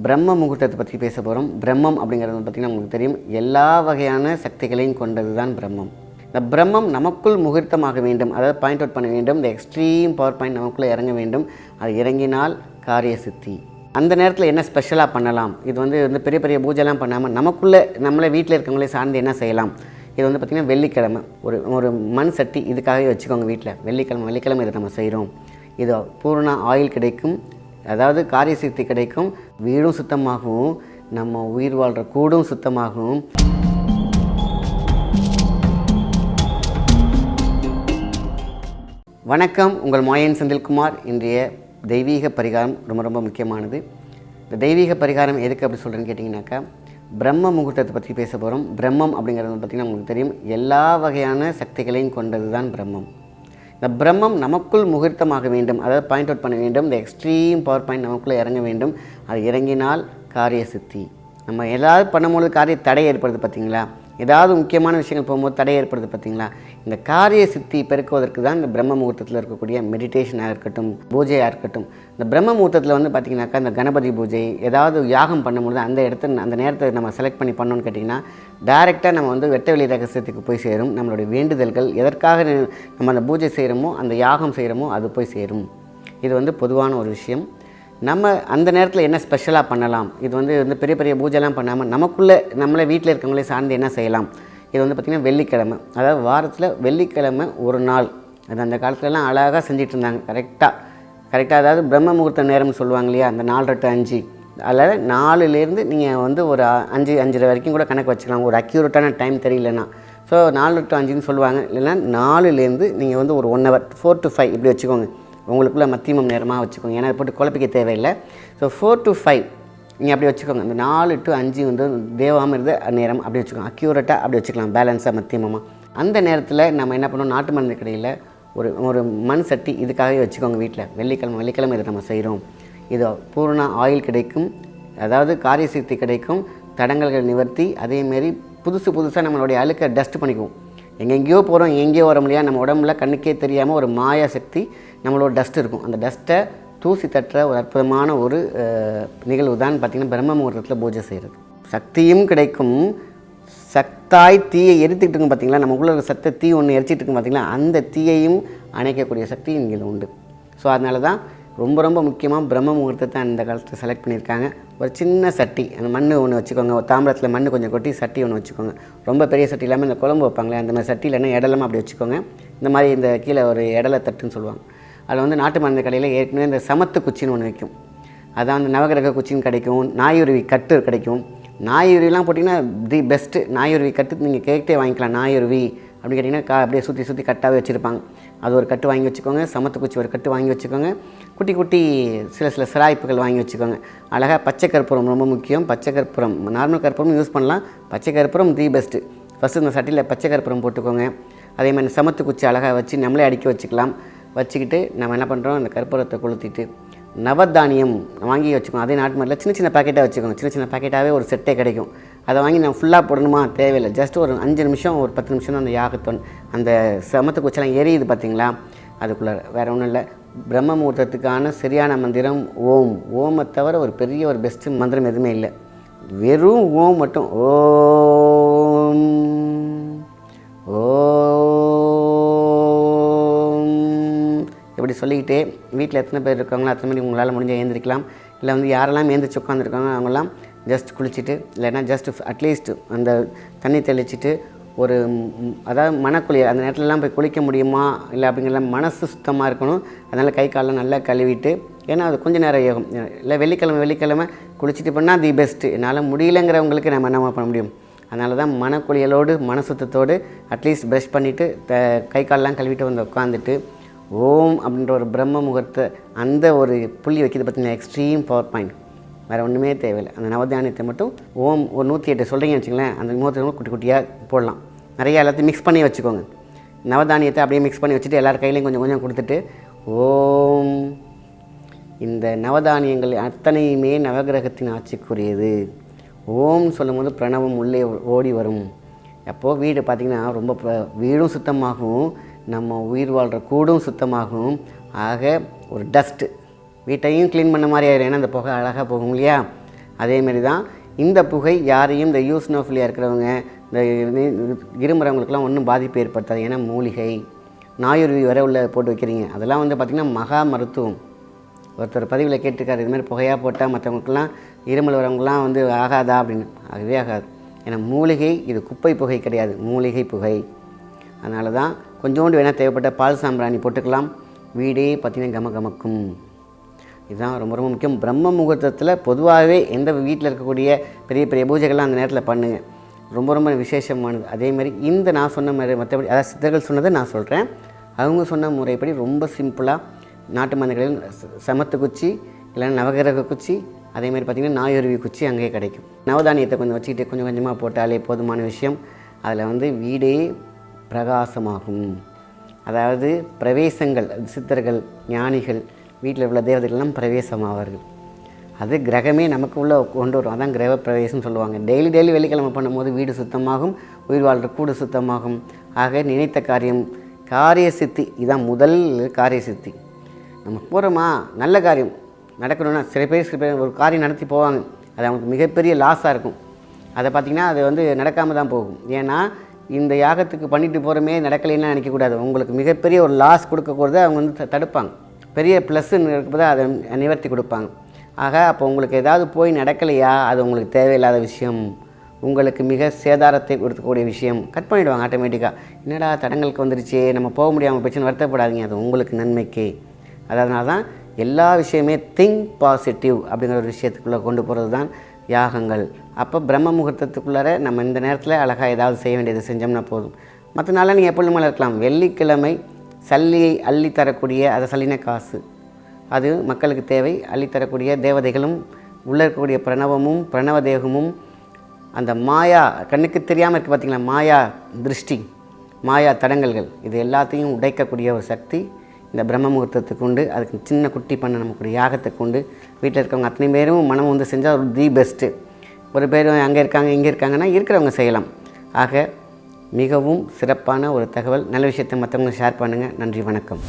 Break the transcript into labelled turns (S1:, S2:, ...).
S1: பிரம்ம முகூர்த்தத்தை பற்றி பேச போகிறோம். பிரம்மம் அப்படிங்கிறது பார்த்திங்கன்னா நமக்கு தெரியும், எல்லா வகையான சக்திகளையும் கொண்டது தான் பிரம்மம். இந்த பிரம்மம் நமக்குள் முகூர்த்தமாக வேண்டும், அதாவது பாயிண்ட் அவுட் பண்ண வேண்டும். இந்த எக்ஸ்ட்ரீம் பவர் பாயிண்ட் நமக்குள்ளே இறங்க வேண்டும். அது இறங்கினால் காரிய சித்தி. அந்த நேரத்தில் என்ன ஸ்பெஷலாக பண்ணலாம்? இது வந்து பெரிய பெரிய பூஜைலாம் பண்ணாமல் நமக்குள்ளே நம்மளே வீட்டில் இருக்கவங்களே சார்ந்து என்ன செய்யலாம்? இது வந்து பார்த்திங்கன்னா வெள்ளிக்கிழமை ஒரு மண் சட்டி இதுக்காகவே வச்சுக்கோங்க வீட்டில். வெள்ளிக்கிழமை இதை நம்ம செய்கிறோம். இது பூர்ண ஆயில் கிடைக்கும், அதாவது காரிய சித்தி கிடைக்கும். வீடும் சுத்தமாகவும் நம்ம உயிர் வாழ்கிற கூடும் சுத்தமாகவும். வணக்கம், உங்கள் மாயன் செந்தில்குமார். இன்றைய தெய்வீக பரிகாரம் ரொம்ப முக்கியமானது. இந்த தெய்வீக பரிகாரம் எதுக்கு அப்படி சொல்கிறேன்னு கேட்டிங்கனாக்கா, பிரம்ம முகூர்த்தத்தை பற்றி பேச போகிறோம். பிரம்மம் அப்படிங்கிறது பார்த்திங்கன்னா நமக்கு தெரியும், எல்லா வகையான சக்திகளையும் கொண்டது தான் பிரம்மம். இந்த பிரம்மம் நமக்குள் முகூர்த்தமாக வேண்டும், அதாவது பாயிண்ட் அவுட் பண்ண வேண்டும். இந்த எக்ஸ்ட்ரீம் பவர் பாயிண்ட் நமக்குள்ளே இறங்க வேண்டும். அது இறங்கினால் காரிய சித்தி. நம்ம ஏதாவது பண்ணும்போது காரிய தடை ஏற்படுது பார்த்திங்களா? ஏதாவது முக்கியமான விஷயங்கள் போகும்போது தடை ஏற்படுது பார்த்திங்களா? இந்த காரிய சித்தி பெருக்குவதற்கு தான் இந்த பிரம்ம முகூர்த்தத்தில் இருக்கக்கூடிய மெடிடேஷனாக இருக்கட்டும், பூஜையாக இருக்கட்டும். இந்த பிரம்ம முகூர்த்தத்தில் வந்து பார்த்திங்கனாக்கா, இந்த கணபதி பூஜை ஏதாவது யாகம் பண்ணும்போது அந்த நேரத்தை நம்ம செலக்ட் பண்ணி பண்ணோன்னு கேட்டிங்கன்னா, டைரெக்டாக நம்ம வந்து வெட்ட வெளி ரகசியத்துக்கு போய் சேரும். நம்மளுடைய வேண்டுதல்கள் எதற்காக நம்ம அந்த பூஜை செய்கிறோமோ, அந்த யாகம் செய்கிறோமோ, அது போய் சேரும். இது வந்து பொதுவான ஒரு விஷயம். நம்ம அந்த நேரத்தில் என்ன ஸ்பெஷலாக பண்ணலாம்? இது வந்து பெரிய பெரிய பூஜைலாம் பண்ணாமல் நமக்குள்ளே நம்மளே வீட்டில் இருக்கவங்களே சார்ந்து என்ன செய்யலாம்? இது வந்து பார்த்திங்கன்னா வெள்ளிக்கிழமை, அதாவது வாரத்தில் வெள்ளிக்கிழமை ஒரு நாள். அது அந்த காலத்துலலாம் அழகாக செஞ்சிட்டு இருந்தாங்க. கரெக்டாக அதாவது பிரம்ம முகூர்த்த நேரம்னு சொல்லுவாங்க இல்லையா? அந்த 4 to 5, அதில் 4லேருந்து நீங்கள் வந்து ஒரு 5:30 வரைக்கும் கூட கணக்கு வச்சுக்கலாம். ஒரு அக்யூரேட்டான டைம் தெரியலன்னா. ஸோ 4 to 5ன்னு சொல்லுவாங்க. இல்லைன்னா 4லேருந்து நீங்கள் வந்து ஒரு 1 hour 4 to 5 இப்படி வச்சுக்கோங்க. உங்களுக்குள்ளே மத்தியமம் நேரமாக வச்சுக்கோங்க. ஏன்னா போட்டு குழப்பிக்க தேவையில்லை. ஸோ 4 to 5 நீங்கள் அப்படி வச்சுக்கோங்க. இந்த 4 to 5 வந்து தேவாமிர்த நேரம் அப்படி வச்சுக்கோங்க. அக்யூரேட்டாக அப்படி வச்சுக்கலாம், பேலன்ஸாக மத்தியமமாக. அந்த நேரத்தில் நம்ம என்ன பண்ணோம், நாட்டு மருந்து கடையில் ஒரு மண் சட்டி இதுக்காகவே வச்சுக்கோங்க வீட்டில். வெள்ளிக்கிழமை இதை நம்ம செய்கிறோம். இது பூர்ண ஆயில் கிடைக்கும், அதாவது காரிய சித்தி கிடைக்கும். தடங்கல்கள் நிவர்த்தி. அதேமாரி புதுசாக நம்மளுடைய அழுக்கை டஸ்ட் பண்ணிக்குவோம். எங்கெங்கேயோ போகிறோம், எங்கேயோ வர முடியாது. நம்ம உடம்புல கண்ணுக்கே தெரியாமல் ஒரு மாயா சக்தி நம்மளோட டஸ்ட் இருக்கும். அந்த டஸ்ட்டை தூசி தட்டுற ஒரு அற்புதமான ஒரு நிகழ்வு தான் பார்த்திங்கன்னா பிரம்ம முகூர்த்தத்தில் பூஜை செய்கிறது. சக்தியும் கிடைக்கும். சக்தாய் தீயை எரித்துக்கிட்டு இருக்கும் பார்த்திங்களா? நமக்குள்ள ஒரு சத்த தீ ஒன்று எரிச்சிட்டு இருக்கும் பார்த்திங்களா? அந்த தீயையும் அணைக்கக்கூடிய சக்தி இங்கே உண்டு. ஸோ அதனால தான் ரொம்ப முக்கியமாக பிரம்ம முகூர்த்தத்தை அந்த காலத்தில் செலக்ட் பண்ணியிருக்காங்க. ஒரு சின்ன சட்டி, அந்த மண் ஒன்று வச்சுக்கோங்க. ஒரு தாம்பரத்தில் மண் கொஞ்சம் கொட்டி சட்டி ஒன்று வச்சுக்கோங்க. ரொம்ப பெரிய சட்டி இல்லாமல் இந்த குழம்பு வைப்பாங்களே அந்த மாதிரி சட்டி, இல்லைன்னா இடலமாக அப்படி வச்சுக்கோங்க. இந்த மாதிரி இந்த கீழே ஒரு இடலை தட்டுன்னு சொல்லுவாங்க. அதில் வந்து நாட்டு மருந்து கடையில் ஏற்கனவே இந்த சமத்து குச்சின்னு ஒன்று வைக்கும். அதான் அந்த நவகிரக குச்சின்னு கிடைக்கும். நாயுருவி கட்டு கிடைக்கும். நாயுருவிலாம் போட்டிங்கன்னா தி பெஸ்ட்டு. நாயுருவி கட்டு நீங்கள் கேட்டே வாங்கிக்கலாம். நாயுருவி அப்படின்னு கேட்டிங்கன்னா அப்படியே சுற்றி கட்டாகவே வச்சுருப்பாங்க. அது ஒரு கட்டு வாங்கி வச்சுக்கோங்க. சமத்து குச்சி ஒரு கட்டு வாங்கி வச்சுக்கோங்க. குட்டி சில சிராய்ப்புகள் வாங்கி வச்சுக்கோங்க. அழகாக பச்சை கற்பூரம் ரொம்ப முக்கியம். பச்சை கற்பூரம், நார்மல் கற்பூரம் யூஸ் பண்ணலாம். பச்சை கற்பூரம் தி பெஸ்ட்டு. ஃபஸ்ட்டு இந்த சட்டியில் பச்சை கற்பூரம் போட்டுக்கோங்க. அதே மாதிரி சமத்து குச்சி அழகாக வச்சு நம்மளே அடுக்கி வச்சுக்கலாம். வச்சுக்கிட்டு நம்ம என்ன பண்ணுறோம், அந்த கற்பூரத்தை கொளுத்திட்டு நவதானியம் வாங்கி வச்சுக்கோங்க. அதே நாட்டு மாதிரில சின்ன பாக்கெட்டாக வச்சுக்கோங்க. சின்ன பாக்கெட்டாகவே ஒரு செட்டே கிடைக்கும். அதை வாங்கி நான் ஃபுல்லாக போடணுமா தேவையில்லை. ஜஸ்ட் ஒரு 5 நிமிஷம் ஒரு 10 நிமிஷம் தான் அந்த யாகத்தோன் அந்த சமத்து குச்செல்லாம் எரியுது பார்த்திங்களா? அதுக்குள்ளே வேறு ஒன்றும் இல்லை. பிரம்ம முகூர்த்தத்துக்கான சரியான மந்திரம் ஓம். ஓமை தவிர ஒரு பெரிய ஒரு பெஸ்ட்டு மந்திரம் எதுவுமே இல்லை. வெறும் ஓம் மட்டும். ஓம் இப்படி சொல்லிக்கிட்டே வீட்டில் எத்தனை பேர் இருக்காங்களோ அத்தனை மணி உங்களால் முடிஞ்ச ஏந்திரிக்கலாம். இல்லை வந்து யாரெல்லாம் ஏந்திரிச்சு உட்காந்துருக்காங்க அவங்கெல்லாம் ஜஸ்ட் குளிச்சுட்டு, இல்லைன்னா ஜஸ்ட் அட்லீஸ்ட் அந்த தண்ணி தெளிச்சுட்டு ஒரு அதாவது மனக்குளியல் அந்த நேரத்துலலாம் போய் குளிக்க முடியுமா இல்லை அப்படிங்கிற மனசு சுத்தமாக இருக்கணும். அதனால் கை காலெலாம் நல்லா கழுவிட்டு, ஏன்னா அது கொஞ்சம் நேரம் ஆகும். இல்லை வெள்ளிக்கிழமை குளிச்சுட்டு பண்ணால் தி பெஸ்ட்டு. என்னால் முடியலைங்கிறவங்களுக்கு நம்ம என்ன பண்ண முடியும்? அதனால தான் மனக்குளியலோடு மனசுத்தத்தோடு அட்லீஸ்ட் ப்ரஷ் பண்ணிவிட்டு கை காலெலாம் கழுவிட்டு வந்து உட்காந்துட்டு ஓம் அப்படின்ற ஒரு பிரம்ம முகூர்த்த அந்த ஒரு புள்ளி வைக்கிறது பார்த்திங்கன்னா எக்ஸ்ட்ரீம் பவர் பாயிண்ட். வேறு ஒன்றுமே தேவையில்லை. அந்த நவதானியத்தை மட்டும் ஓம் ஒரு 108 சொல்கிறீங்கன்னு வச்சுங்களேன். அந்த முகூர்த்தத்தை குட்டியாக போடலாம். நிறைய எல்லாத்தையும் மிக்ஸ் பண்ணி வச்சுக்கோங்க. நவதானியத்தை அப்படியே மிக்ஸ் பண்ணி வச்சுட்டு எல்லார் கையிலையும் கொஞ்சம் கொடுத்துட்டு ஓம். இந்த நவதானியங்கள் அத்தனையுமே நவகிரகத்தின் ஆட்சிக்குரியது. ஓம் சொல்லும்போது பிரணவம் உள்ளே ஓடி வரும். அப்போது வீடு பார்த்திங்கன்னா ரொம்ப வீடும் சுத்தமாகவும் நம்ம உயிர் வாழ்கிற கூடும் சுத்தமாகவும். ஆக ஒரு டஸ்ட்டு வீட்டையும் க்ளீன் பண்ண மாதிரி ஆயிடும். ஏன்னா அந்த புகை அழகாக போகும் இல்லையா? அதேமாரி தான் இந்த புகை யாரையும் இந்த யூஸ்னோஃபிலியா இருக்கிறவங்க, இந்த இருமுறவங்களுக்கெல்லாம் ஒன்றும் பாதிப்பு ஏற்படுத்தாது. ஏன்னா மூலிகை, நாயுருவி வரை உள்ள போட்டு வைக்கிறீங்க, அதெல்லாம் வந்து பார்த்திங்கன்னா மகா மருத்துவம். ஒருத்தர் பதிவில் கேட்டிருக்காரு, இதுமாதிரி புகையாக போட்டால் மற்றவங்களுக்கெல்லாம் இருமல் வரவங்களாம் வந்து ஆகாதா அப்படின்னு. ஆகவே ஆகாது. ஏன்னா மூலிகை, இது குப்பை புகை கிடையாது, மூலிகை புகை. அதனால தான் கொஞ்சோண்டு வேணால் தேவைப்பட்ட பால் சாம்பிராணி போட்டுக்கலாம், வீடே பார்த்திங்கன்னா கமகமக்கும். இதுதான் ரொம்ப ரொம்ப முக்கியம். பிரம்ம முகூர்த்தத்தில் பொதுவாகவே எந்த வீட்டில் இருக்கக்கூடிய பெரிய பெரிய பூஜைகள்லாம் அந்த நேரத்தில் பண்ணுங்கள், ரொம்ப ரொம்ப விசேஷமானது. அதேமாதிரி இந்த நான் சொன்ன மாதிரி மற்றபடி, அதாவது சித்தர்கள் சொன்னதை நான் சொல்கிறேன், அவங்க சொன்ன முறைப்படி ரொம்ப சிம்பிளாக நாட்டு மருந்துகளில் சமத்து குச்சி இல்லைன்னா நவகிரக குச்சி, அதேமாதிரி பார்த்திங்கன்னா நாயுருவி குச்சி அங்கேயே கிடைக்கும். நவதானியத்தை கொஞ்சம் வச்சுக்கிட்டு கொஞ்சம் கொஞ்சமாக போட்டாலே போதுமான விஷயம். அதில் வந்து வீடே பிரகாசமாகும். அதாவது பிரவேசங்கள், சித்தர்கள் ஞானிகள் வீட்டில் உள்ள தேவதைகள்லாம் பிரவேசமாவார்கள். அது கிரகமே நமக்கு உள்ளே கொண்டு வரும், அதான் கிரக பிரவேசம் சொல்லுவாங்க. டெய்லி வெள்ளிக்கிழமை பண்ணும்போது வீடு சுத்தமாகும், உயிர் வாழ்கிற கூடு சுத்தமாகும். ஆக நினைத்த காரியம் காரிய சித்தி, இதுதான் முதல் காரிய சித்தி. நம்ம போகிறோமா, நல்ல காரியம் நடக்கணும்னா சில பேர் ஒரு காரியம் நடத்தி போவாங்க, அது அவங்களுக்கு மிகப்பெரிய லாஸாக இருக்கும். அதை பார்த்திங்கன்னா அது வந்து நடக்காமல் தான் போகும். ஏன்னா இந்த யாகத்துக்கு பண்ணிட்டு போகிறோமே நடக்கலைன்னா நினைக்கக்கூடாது, உங்களுக்கு மிகப்பெரிய ஒரு லாஸ் கொடுக்கக்கூடாது. அவங்க வந்து தடுப்பாங்க, பெரிய ப்ளஸ்ன்னு இருக்கும்போது அதை நிவர்த்தி கொடுப்பாங்க. ஆக அப்போ உங்களுக்கு ஏதாவது போய் நடக்கலையா, அது உங்களுக்கு தேவையில்லாத விஷயம், உங்களுக்கு மிக சேதாரத்தை கொடுக்கக்கூடிய விஷயம், கட் பண்ணிவிடுவாங்க ஆட்டோமேட்டிக்காக. என்னடா தடங்களுக்கு வந்துருச்சே, நம்ம போக முடியாமல் போச்சுன்னு வருத்தப்படாதீங்க, அது உங்களுக்கு நன்மைக்கே. அதனால தான் எல்லா விஷயமே திங்க் பாசிட்டிவ் அப்படிங்கிற ஒரு விஷயத்துக்குள்ளே கொண்டு போகிறது தான் யாகங்கள். அப்போ பிரம்ம முகூர்த்தத்துக்குள்ளார நம்ம இந்த நேரத்தில் அழகாக ஏதாவது செய்ய வேண்டியது செஞ்சோம்னா போதும். மற்ற நாளில் நீங்கள் எப்பொழுதுமே இருக்கலாம். வெள்ளிக்கிழமை சல்லியை அள்ளித்தரக்கூடிய, அதை சல்லின காசு, அது மக்களுக்கு தேவை. அள்ளித்தரக்கூடிய தேவதைகளும் உள்ளே இருக்கக்கூடிய பிரணவமும் பிரணவ தேகமும் அந்த மாயா கண்ணுக்கு தெரியாமல் இருக்குது பார்த்திங்களா, மாயா திருஷ்டி, மாயா தடங்கல்கள், இது எல்லாத்தையும் உடைக்கக்கூடிய ஒரு சக்தி இந்த பிரம்ம முகூர்த்தத்துக்கு உண்டு. அதுக்கு சின்ன குட்டி பண்ண நமக்குடைய யாகத்துக்கு உண்டு. வீட்டில் இருக்கவங்க அத்தனை பேரும் மனம் வந்து செஞ்சால் ஒரு தி பெஸ்ட்டு. ஒரு பேர் அங்கே இருக்காங்க இங்கே இருக்காங்கன்னா இருக்கிறவங்க செய்யலாம். ஆக மிகவும் சிறப்பான ஒரு தகவல், நல்ல விஷயத்தை மற்றவங்க ஷேர் பண்ணுங்கள். நன்றி, வணக்கம்.